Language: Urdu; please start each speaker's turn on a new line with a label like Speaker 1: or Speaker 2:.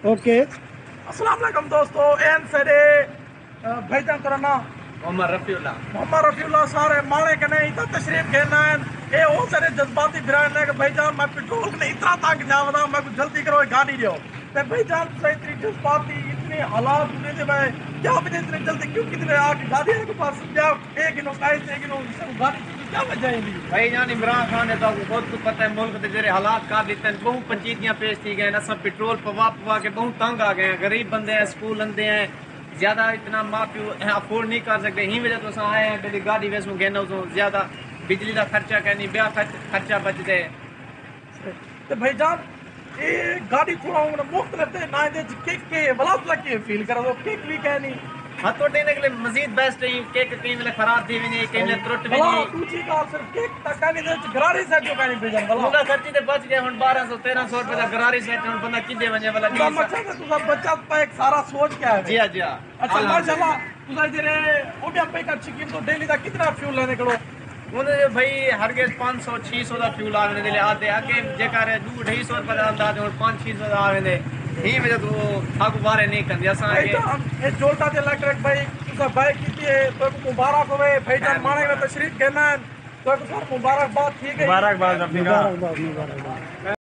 Speaker 1: اوکے
Speaker 2: السلام علیکم دوستو این سرے بھائی جان ترا نا
Speaker 3: محمد
Speaker 2: رفیع اللہ سارے مانے کنے اتنا تشریف کھیلنا ہے اے او سارے جذباتی برانڈ ہے کہ بھائی جان میں پیٹرول نے اتنا تنگ جاودا میں کو جلدی کرو گاڑی دیو تے بھائی جان تو اتنی جذباتی اتنے حالات ہونے دے میں کیا وجہ اتنے جلدی کیوں کتنے آ کے گاڑی کے پاس کیا ایک انو قائد ایک انو گاڑی کیا وجہ ہے
Speaker 3: بھائی جان عمران خان نے تو خود کو پتہ ہے ملک کے جڑے حالات کر دیتے ہیں بہت پنچیتیاں پیش تھی گئے اصل پیٹرول پوا کے بہت تنگ آ گئے ہیں غریب بندے ہیں اسکول اندے ہیں زیادہ اتنا ماں پیو افورڈ نہیں کر سکتے ہی وجہ تو آئے ہیں کہ گاڑی ویسوں گہنا زیادہ بجلی کا خرچہ کہنی بیا خرچہ بچتے
Speaker 2: تے بھائی جان یہ گاڑی کھڑاؤں گا مختلف تے نہ دے کیک کے ولاد لگے فیل کرا دو کیک بھی کہنی
Speaker 3: ہاتھوں ٹینے کے لیے مزید بیسٹ ہے کیک کہیں ملے خراب تھی بھی نہیں کہیں ملے ترٹ بھی
Speaker 2: بلا
Speaker 3: نہیں
Speaker 2: دوسری گال صرف کیک تک کہنی دے گراری سیٹ جو کہنی بھیجن بلا
Speaker 3: ملا خرچی تے بچ گئے ہن 1200-1300 روپے دا گراری سیٹ ہن بندہ کدے ونجے والا
Speaker 2: تسا مقصد ہے تسا بچت پہ ایک سارا سوچ کیا ہے
Speaker 3: جی ہاں جی ہاں
Speaker 2: اچھا ماشاءاللہ تسا جرے اوڈیا پہ کا چکیم تو ڈیلی دا کتنا فیول لینے کڑو
Speaker 3: انہوں بھائی ہرگز 500-600 کا فیول آنے دے لے آتے آگے جے کر 200-250 روپے دا انداز ہن 500-600 دا آنے دے ہی وجہ تو تھاکو بارے نہیں کندی اساں
Speaker 2: بھائی جان اے جولتا تے الیکٹرک بھائی تسا بائک کیتی ہے تو مبارک ہوئے بھائی جان مانے میں تشریف کہنا ہے تو سر مبارک باد ٹھیک ہے
Speaker 1: مبارک باد